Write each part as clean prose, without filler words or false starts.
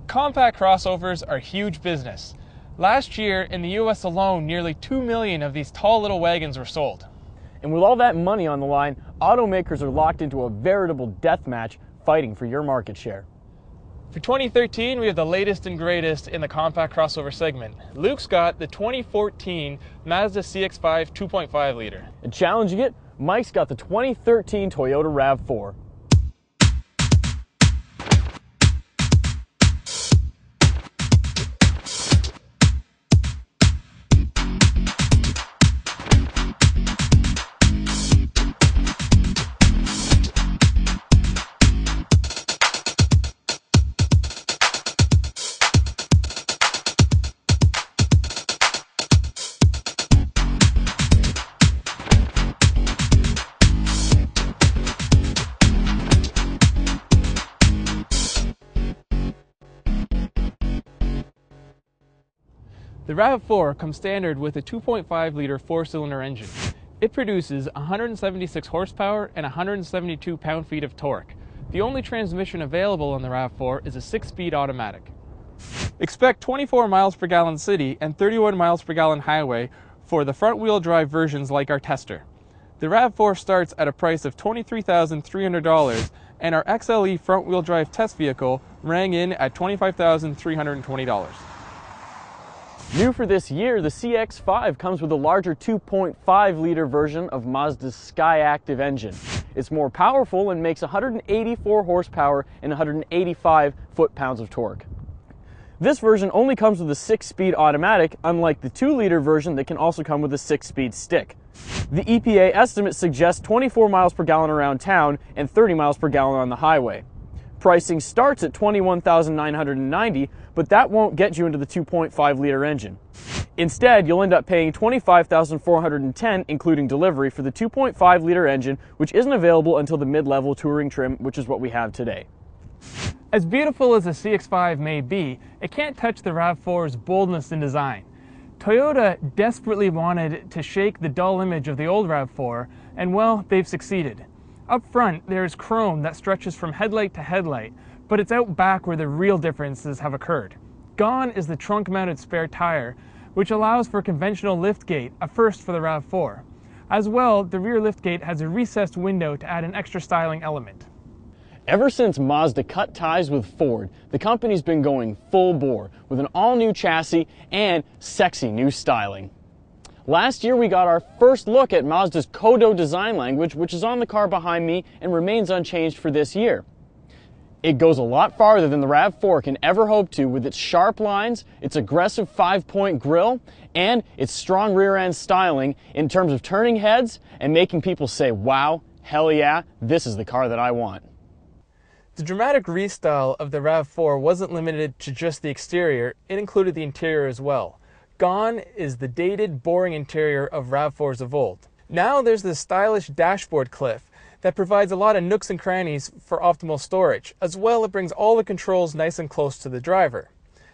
Compact crossovers are huge business. Last year, in the US alone, nearly 2 million of these tall little wagons were sold. And with all that money on the line, automakers are locked into a veritable death match fighting for your market share. For 2013, we have the latest and greatest in the compact crossover segment. Luke's got the 2014 Mazda CX-5 2.5 liter. And challenging it, Mike's got the 2013 Toyota RAV4. The RAV4 comes standard with a 2.5 liter 4-cylinder engine. It produces 176 horsepower and 172 pound-feet of torque. The only transmission available on the RAV4 is a 6-speed automatic. Expect 24 miles per gallon city and 31 miles per gallon highway for the front-wheel drive versions like our tester. The RAV4 starts at a price of $23,300, and our XLE front-wheel drive test vehicle rang in at $25,320. New for this year, the CX-5 comes with a larger 2.5 liter version of Mazda's Skyactiv engine. It's more powerful and makes 184 horsepower and 185 foot-pounds of torque. This version only comes with a 6-speed automatic, unlike the 2-liter version that can also come with a 6-speed stick. The EPA estimate suggests 24 miles per gallon around town and 30 miles per gallon on the highway. Pricing starts at $21,990, but that won't get you into the 2.5 liter engine. Instead, you'll end up paying $25,410 including delivery for the 2.5 liter engine, which isn't available until the mid-level touring trim, which is what we have today. As beautiful as the CX-5 may be, it can't touch the RAV4's boldness in design. Toyota desperately wanted to shake the dull image of the old RAV4, and well, they've succeeded. Up front, there is chrome that stretches from headlight to headlight, but it's out back where the real differences have occurred. Gone is the trunk-mounted spare tire, which allows for conventional liftgate, a first for the RAV4. As well, the rear liftgate has a recessed window to add an extra styling element. Ever since Mazda cut ties with Ford, the company's been going full bore with an all-new chassis and sexy new styling. Last year we got our first look at Mazda's Kodo design language, which is on the car behind me and remains unchanged for this year. It goes a lot farther than the RAV4 can ever hope to with its sharp lines, its aggressive 5-point grille, and its strong rear-end styling in terms of turning heads and making people say, wow, hell yeah, this is the car that I want. The dramatic restyle of the RAV4 wasn't limited to just the exterior, it included the interior as well. Gone is the dated, boring interior of RAV4s of old. Now there's this stylish dashboard cliff that provides a lot of nooks and crannies for optimal storage. As well, it brings all the controls nice and close to the driver.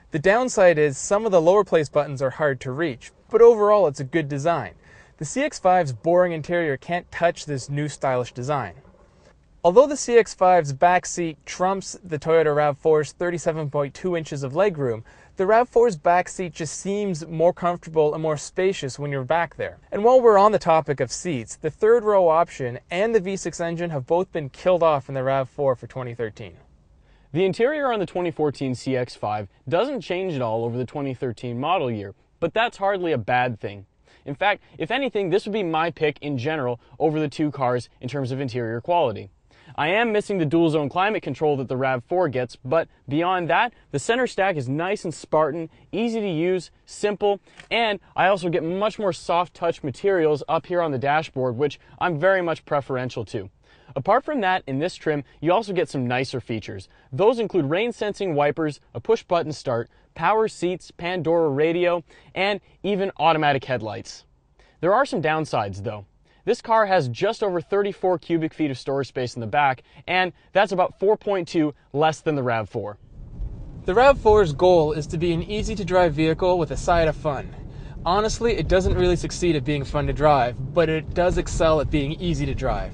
The downside is some of the lower place buttons are hard to reach, but overall it's a good design. The CX-5's boring interior can't touch this new stylish design. Although the CX-5's back seat trumps the Toyota RAV4's 37.2 inches of legroom, the RAV4's back seat just seems more comfortable and more spacious when you're back there. And while we're on the topic of seats, the third row option and the V6 engine have both been killed off in the RAV4 for 2013. The interior on the 2014 CX-5 doesn't change at all over the 2013 model year, but that's hardly a bad thing. In fact, if anything, this would be my pick in general over the two cars in terms of interior quality. I am missing the dual zone climate control that the RAV4 gets, but beyond that, the center stack is nice and Spartan, easy to use, simple, and I also get much more soft touch materials up here on the dashboard, which I'm very much preferential to. Apart from that, in this trim, you also get some nicer features. Those include rain sensing wipers, a push button start, power seats, Pandora radio, and even automatic headlights. There are some downsides though. This car has just over 34 cubic feet of storage space in the back, and that's about 4.2 less than the RAV4. The RAV4's goal is to be an easy-to-drive vehicle with a side of fun. Honestly, it doesn't really succeed at being fun to drive, but it does excel at being easy to drive.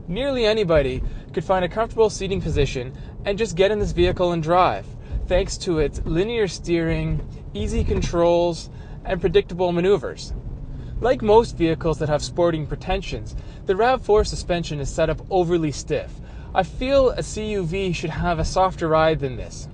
Nearly anybody could find a comfortable seating position and just get in this vehicle and drive. thanks to its linear steering, easy controls, and predictable maneuvers. Like most vehicles that have sporting pretensions, the RAV4 suspension is set up overly stiff. I feel a CUV should have a softer ride than this.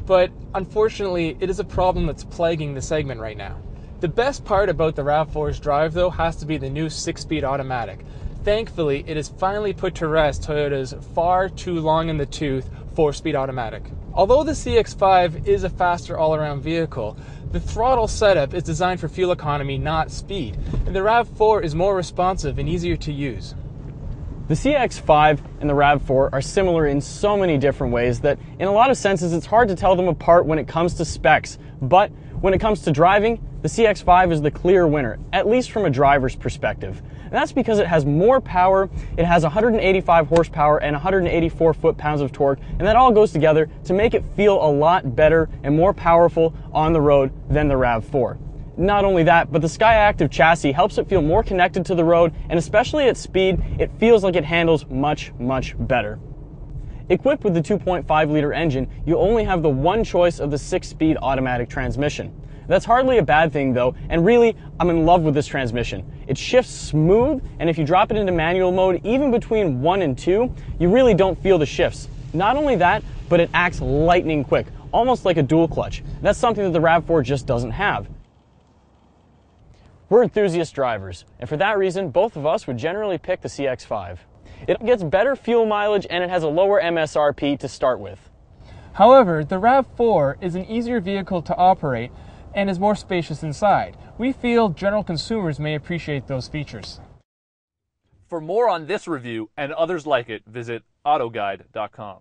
But unfortunately, it is a problem that's plaguing the segment right now. The best part about the RAV4's drive, though, has to be the new 6-speed automatic. Thankfully, it has finally put to rest Toyota's far too long in the tooth 4-speed automatic. Although the CX-5 is a faster all-around vehicle, the throttle setup is designed for fuel economy, not speed, and the RAV4 is more responsive and easier to use. The CX-5 and the RAV4 are similar in so many different ways that in a lot of senses it's hard to tell them apart when it comes to specs. But when it comes to driving, the CX-5 is the clear winner, at least from a driver's perspective. And that's because it has more power, it has 185 horsepower and 184 foot-pounds of torque, and that all goes together to make it feel a lot better and more powerful on the road than the RAV4. Not only that, but the Skyactiv chassis helps it feel more connected to the road, and especially at speed, it feels like it handles much, much better. Equipped with the 2.5-liter engine, you only have the one choice of the 6-speed automatic transmission. That's hardly a bad thing though, and really, I'm in love with this transmission. It shifts smooth, and if you drop it into manual mode, even between 1 and 2, you really don't feel the shifts. Not only that, but it acts lightning quick, almost like a dual clutch. That's something that the RAV4 just doesn't have. We're enthusiast drivers, and for that reason, both of us would generally pick the CX-5. It gets better fuel mileage and it has a lower MSRP to start with. However, the RAV4 is an easier vehicle to operate and is more spacious inside. We feel general consumers may appreciate those features. For more on this review and others like it, visit autoguide.com.